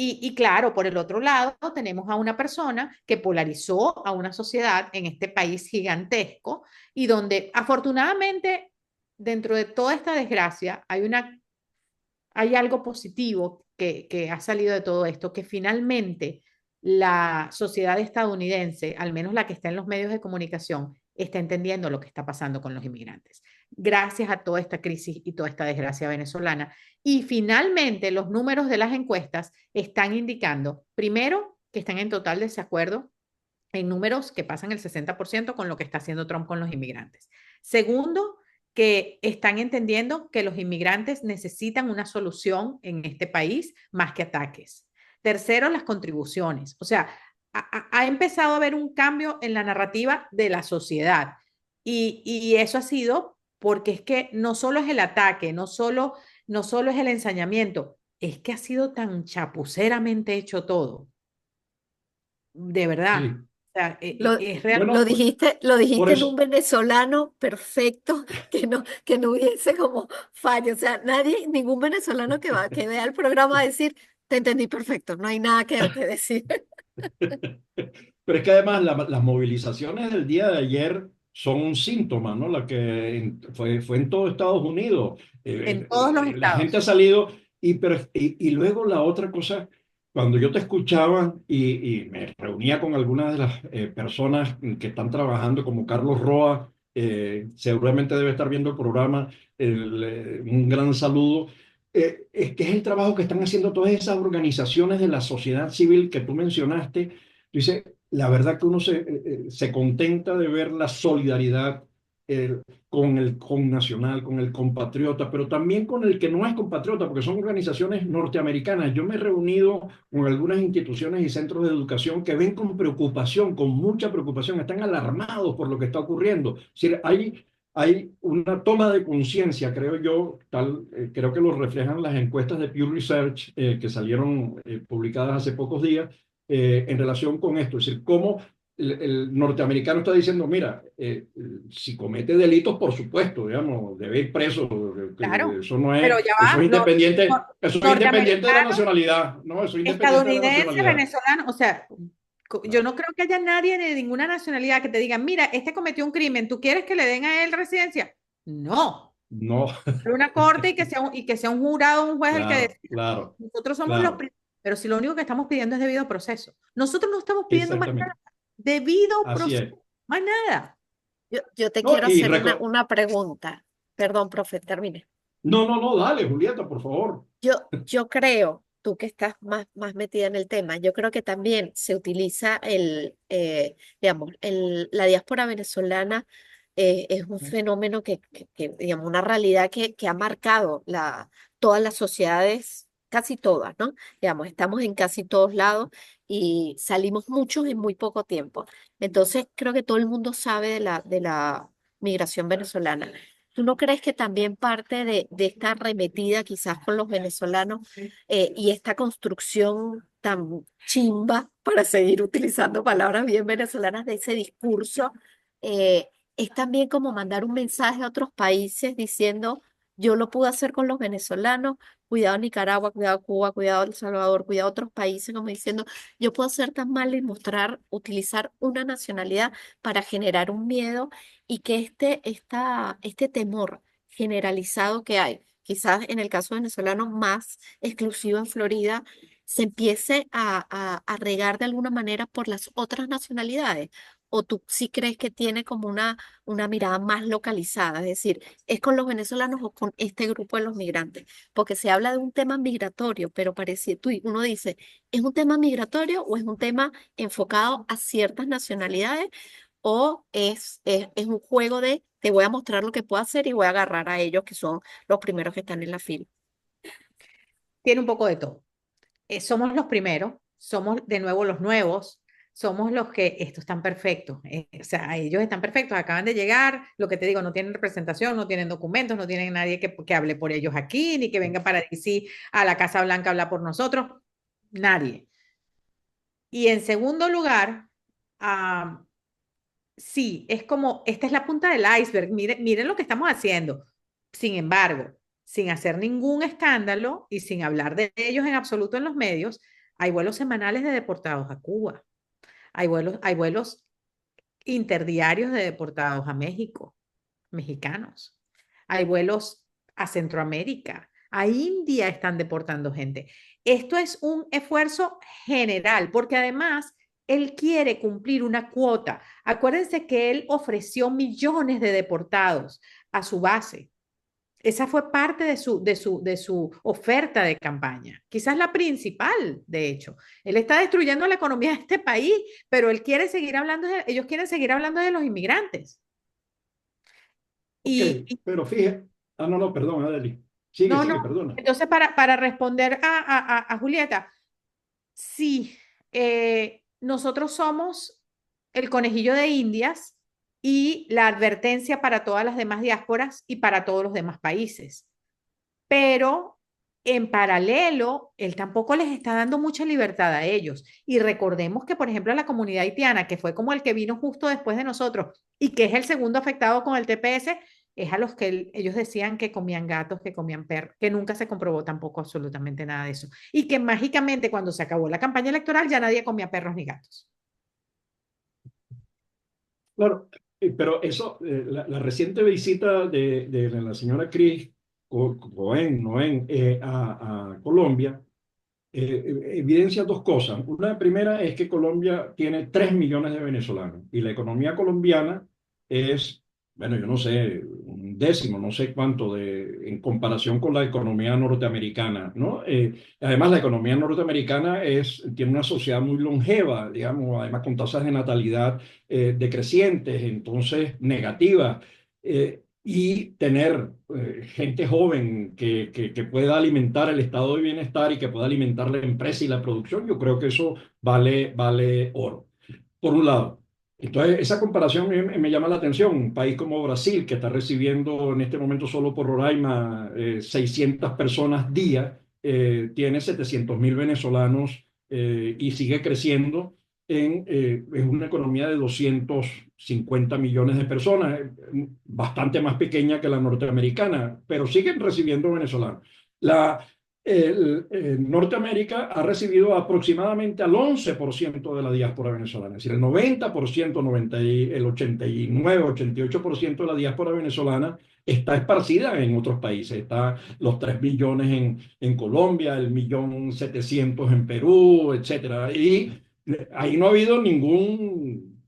Y claro, por el otro lado, tenemos a una persona que polarizó a una sociedad en este país gigantesco y donde afortunadamente, dentro de toda esta desgracia, hay algo positivo que ha salido de todo esto, que finalmente la sociedad estadounidense, al menos la que está en los medios de comunicación, está entendiendo lo que está pasando con los inmigrantes, gracias a toda esta crisis y toda esta desgracia venezolana. Y finalmente los números de las encuestas están indicando, primero, que están en total desacuerdo en números que pasan el 60% con lo que está haciendo Trump con los inmigrantes. Segundo, que están entendiendo que los inmigrantes necesitan una solución en este país más que ataques. Tercero, las contribuciones. O sea, ha empezado a haber un cambio en la narrativa de la sociedad y eso ha sido porque es que no solo es el ataque, no solo es el ensañamiento, es que ha sido tan chapuceramente hecho todo, de verdad. sí. O sea, Lo, es Bueno, realmente... lo por dijiste en un eso, venezolano perfecto, que no hubiese como fallo. O sea, nadie, ningún venezolano que vea el programa va a decir, te entendí perfecto, no hay nada que decir. pero es que además las movilizaciones del día de ayer son un síntoma, ¿no? La que fue en todo Estados Unidos. En todos los La gente ha estados. salido y luego la otra cosa, cuando yo te escuchaba y me reunía con algunas de las personas que están trabajando, como Carlos Roa, seguramente debe estar viendo el programa, un gran saludo. Es que es el trabajo que están haciendo todas esas organizaciones de la sociedad civil que tú mencionaste. Dice, la verdad que uno se contenta de ver la solidaridad con el connacional, con el compatriota, pero también con el que no es compatriota, porque son organizaciones norteamericanas. Yo me he reunido con algunas instituciones y centros de educación que ven con preocupación, con mucha preocupación, están alarmados por lo que está ocurriendo. Es decir, hay una toma de conciencia, creo yo, creo que lo reflejan las encuestas de Pew Research que salieron publicadas hace pocos días en relación con esto. Es decir, cómo el norteamericano está diciendo, mira, si comete delitos, por supuesto, digamos, debe ir preso. Claro, Eso no pero es, ya eso va, es independiente, nor- eso es independiente de la norteamericanos, nacionalidad, ¿no? Eso es independiente de la estadounidenses, nacionalidad. venezolanos, o sea, yo Claro. no creo que haya nadie de ninguna nacionalidad que te diga, mira, este cometió un crimen, ¿tú quieres que le den a él residencia? No, No, una corte y que sea un jurado, un juez el que claro, decida. claro, Nosotros somos los claro, primeros, pero si lo único que estamos pidiendo es debido proceso. Nosotros no estamos pidiendo más nada, exactamente. debido Así proceso, es. más nada. Yo te No, quiero hacer una pregunta. Perdón, profe, termine. no, dale, Julieta, por favor. Yo creo, tú que estás más metida en el tema, yo creo que también se utiliza digamos, la diáspora venezolana es un fenómeno digamos, una realidad que ha marcado todas las sociedades casi todas, ¿no? Digamos, estamos en casi todos lados y salimos muchos en muy poco tiempo. Entonces, creo que todo el mundo sabe de la migración venezolana. ¿Tú no crees que también parte de esta arremetida quizás con los venezolanos y esta construcción tan chimba, para seguir utilizando palabras bien venezolanas, de ese discurso, es también como mandar un mensaje a otros países diciendo, yo lo pude hacer con los venezolanos, cuidado Nicaragua, cuidado Cuba, cuidado El Salvador, cuidado otros países, como diciendo, yo puedo ser tan mal y mostrar, utilizar una nacionalidad para generar un miedo y que este temor generalizado que hay, quizás en el caso venezolano más exclusivo en Florida, se empiece a regar de alguna manera por las otras nacionalidades? ¿O tú sí crees que tiene como una mirada más localizada? Es decir, ¿es con los venezolanos o con este grupo de los migrantes? Porque se habla de un tema migratorio, pero parece, uno dice, ¿es un tema migratorio o es un tema enfocado a ciertas nacionalidades? ¿O es un juego de te voy a mostrar lo que puedo hacer y voy a agarrar a ellos que son los primeros que están en la fila? Tiene un poco de todo. Somos los primeros, somos de nuevo los nuevos, somos los que, estos están perfectos, o sea, ellos están perfectos, acaban de llegar, lo que te digo, no tienen representación, no tienen documentos, no tienen nadie que hable por ellos aquí, ni que venga para DC a la Casa Blanca a hablar por nosotros, nadie. Y en segundo lugar, ah, sí, es como, esta es la punta del iceberg, miren, miren lo que estamos haciendo. Sin embargo, sin hacer ningún escándalo y sin hablar de ellos en absoluto en los medios, hay vuelos semanales de deportados a Cuba, hay vuelos interdiarios de deportados a México, mexicanos, hay vuelos a Centroamérica, a India están deportando gente. Esto es un esfuerzo general, porque además él quiere cumplir una cuota. Acuérdense que él ofreció millones de deportados a su base. Esa fue parte de su oferta de campaña, quizás la principal, de hecho. Él está destruyendo la economía de este país, pero él quiere seguir hablando ellos quieren seguir hablando de los inmigrantes. Ok, Y pero fíjate, no, no, perdón, Adeli. Sigue, no, no. sigue, perdona. Entonces, para responder a Julieta, sí, nosotros somos el conejillo de Indias y la advertencia para todas las demás diásporas y para todos los demás países. Pero en paralelo, él tampoco les está dando mucha libertad a ellos. Y recordemos que, por ejemplo, la comunidad haitiana, que fue como el que vino justo después de nosotros y que es el segundo afectado con el TPS, es a los que ellos decían que comían gatos, que comían perros, que nunca se comprobó tampoco absolutamente nada de eso. Y que mágicamente cuando se acabó la campaña electoral ya nadie comía perros ni gatos. Claro, pero eso, la reciente visita de la señora Cris Cohen, Noén, a Colombia, evidencia dos cosas. Una primera es que Colombia tiene 3 millones de venezolanos y la economía colombiana es, bueno, yo no sé, un décimo, no sé cuánto en comparación con la economía norteamericana, ¿no? Además, la economía norteamericana tiene una sociedad muy longeva, digamos, además con tasas de natalidad decrecientes, entonces negativas. Y tener gente joven que pueda alimentar el estado de bienestar y que pueda alimentar la empresa y la producción, yo creo que eso vale oro, por un lado. Entonces, esa comparación me llama la atención. Un país como Brasil, que está recibiendo en este momento solo por Roraima 600 personas día, tiene 700.000 venezolanos y sigue creciendo es una economía de 250 millones de personas, bastante más pequeña que la norteamericana, pero siguen recibiendo venezolanos. Norteamérica ha recibido aproximadamente al 11% de la diáspora venezolana, es decir, el 90%, el 89, 88% de la diáspora venezolana está esparcida en otros países. Está los 3 millones en Colombia, el 1.700.000 en Perú, etcétera. Y ahí no ha habido ningún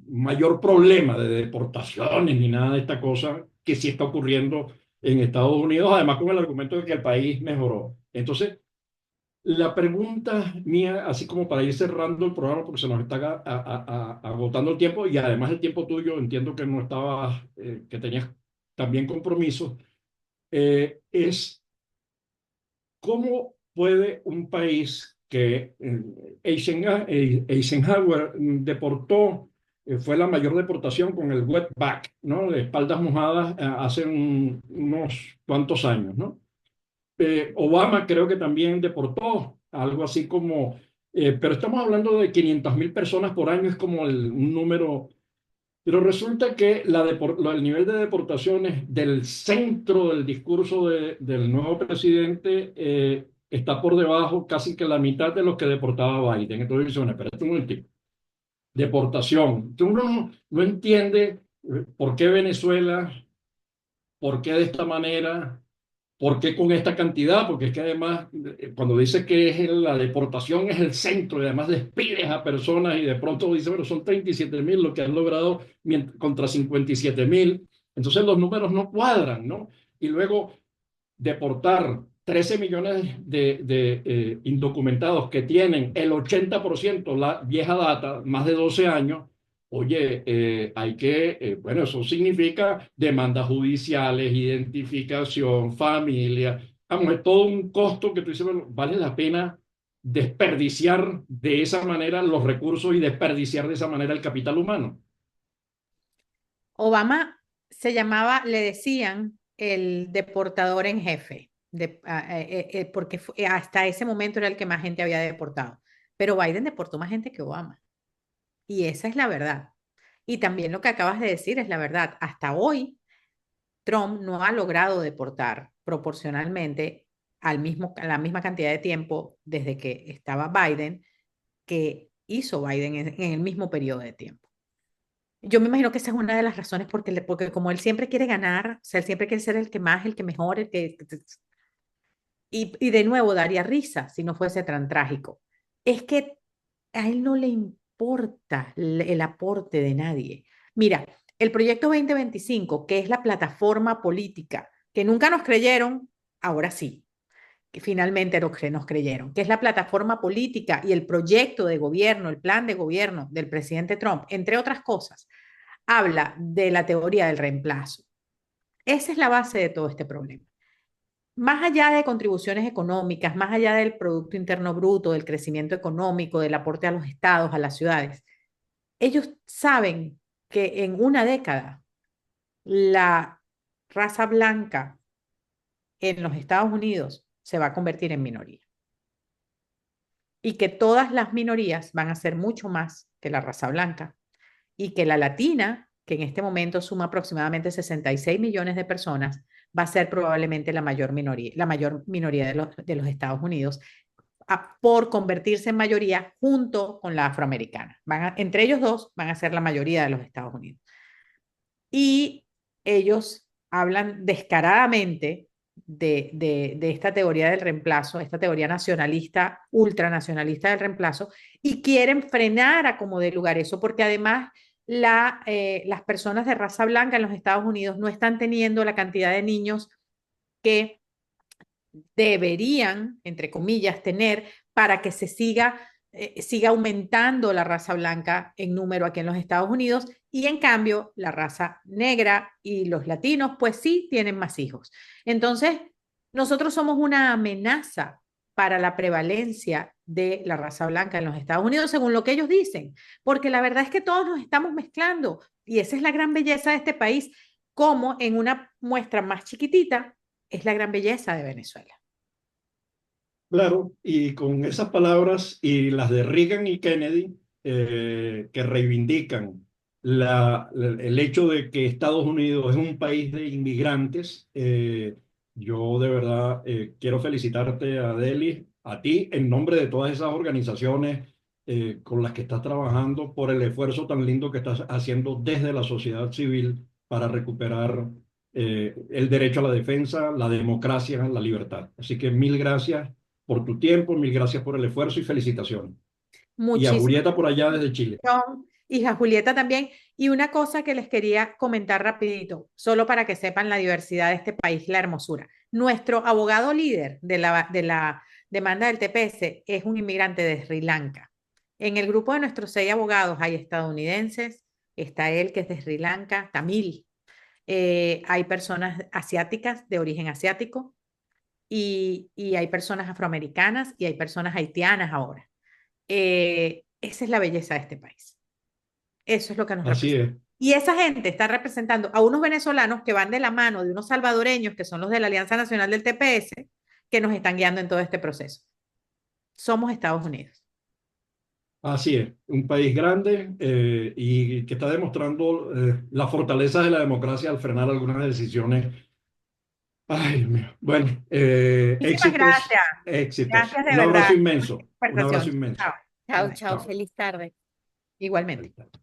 mayor problema de deportaciones ni nada de esta cosa que sí está ocurriendo en Estados Unidos, además con el argumento de que el país mejoró. Entonces, la pregunta mía, así como para ir cerrando el programa, porque se nos está agotando el tiempo y además el tiempo tuyo, entiendo que no estabas, que tenías también compromisos, es cómo puede un país que Eisenhower deportó, fue la mayor deportación con el wetback, ¿no? De espaldas mojadas hace unos cuantos años, ¿no? Obama creo que también deportó algo así como, pero estamos hablando de 500.000 personas por año, es como un número, pero resulta que el nivel de deportaciones del centro del discurso del nuevo presidente está por debajo casi que la mitad de los que deportaba Biden. Entonces dice, bueno, espérate un momentito, deportación. Entonces uno no entiende por qué Venezuela, por qué de esta manera. ¿Por qué con esta cantidad? Porque es que además, cuando dice que la deportación es el centro y además despides a personas y de pronto dice, bueno, son 37.000 lo que han logrado contra 57.000. Entonces los números no cuadran, ¿no? Y luego deportar 13 millones de indocumentados que tienen el 80% la vieja data, más de 12 años. Oye, bueno, eso significa demandas judiciales, identificación, familia. Vamos, es todo un costo que tú dices, bueno, vale la pena desperdiciar de esa manera los recursos y desperdiciar de esa manera el capital humano. Obama se llamaba, le decían el deportador en jefe, porque hasta ese momento era el que más gente había deportado. Pero Biden deportó más gente que Obama. Y esa es la verdad. Y también lo que acabas de decir es la verdad. Hasta hoy, Trump no ha logrado deportar proporcionalmente a la misma cantidad de tiempo desde que estaba Biden que hizo Biden en el mismo periodo de tiempo. Yo me imagino que esa es una de las razones porque como él siempre quiere ganar, o sea, él siempre quiere ser el que más, el que mejor, y de nuevo daría risa si no fuese tan trágico. Es que a él no le importa el aporte de nadie. Mira, el proyecto 2025, que es la plataforma política, que nunca nos creyeron, ahora sí, que finalmente nos creyeron, que es la plataforma política y el proyecto de gobierno, el plan de gobierno del presidente Trump, entre otras cosas, habla de la teoría del reemplazo. Esa es la base de todo este problema. Más allá de contribuciones económicas, más allá del Producto Interno Bruto, del crecimiento económico, del aporte a los estados, a las ciudades, ellos saben que en una década la raza blanca en los Estados Unidos se va a convertir en minoría y que todas las minorías van a ser mucho más que la raza blanca y que la latina, que en este momento suma aproximadamente 66 millones de personas, va a ser probablemente la mayor minoría de los Estados Unidos por convertirse en mayoría junto con la afroamericana. Entre ellos dos van a ser la mayoría de los Estados Unidos. Y ellos hablan descaradamente de esta teoría del reemplazo, esta teoría nacionalista, ultranacionalista del reemplazo, y quieren frenar a como dé lugar eso, porque además las personas de raza blanca en los Estados Unidos no están teniendo la cantidad de niños que deberían, entre comillas, tener para que siga aumentando la raza blanca en número aquí en los Estados Unidos y en cambio la raza negra y los latinos pues sí tienen más hijos. Entonces, nosotros somos una amenaza para la prevalencia de la raza blanca en los Estados Unidos, según lo que ellos dicen, porque la verdad es que todos nos estamos mezclando y esa es la gran belleza de este país, como en una muestra más chiquitita es la gran belleza de Venezuela. Claro, y con esas palabras y las de Reagan y Kennedy, que reivindican el hecho de que Estados Unidos es un país de inmigrantes, yo de verdad quiero felicitarte, Adeli, a ti, en nombre de todas esas organizaciones con las que estás trabajando, por el esfuerzo tan lindo que estás haciendo desde la sociedad civil para recuperar el derecho a la defensa, la democracia, la libertad. Así que mil gracias por tu tiempo, mil gracias por el esfuerzo y felicitaciones. Y a Muchísimas Julieta por allá desde Chile. gracias. Y a Julieta también. Y una cosa que les quería comentar rapidito, solo para que sepan la diversidad de este país, la hermosura. Nuestro abogado líder de la demanda del TPS es un inmigrante de Sri Lanka. En el grupo de nuestros 6 abogados hay estadounidenses, está él que es de Sri Lanka, tamil, hay personas asiáticas de origen asiático, y hay personas afroamericanas y hay personas haitianas ahora. Esa es la belleza de este país. Eso es lo que nos Así representa. es. Y esa gente está representando a unos venezolanos que van de la mano de unos salvadoreños, que son los de la Alianza Nacional del TPS, que nos están guiando en todo este proceso. Somos Estados Unidos. Así es, un país grande y que está demostrando la fortaleza de la democracia al frenar algunas decisiones. Ay, Dios mío. Bueno, Muchísimas éxitos, gracias. éxitos. Gracias de Un abrazo verdad. inmenso, un abrazo Conversación. inmenso. Chao. Chao, Bye. chao, Chao. feliz tarde. Igualmente. Ahí está.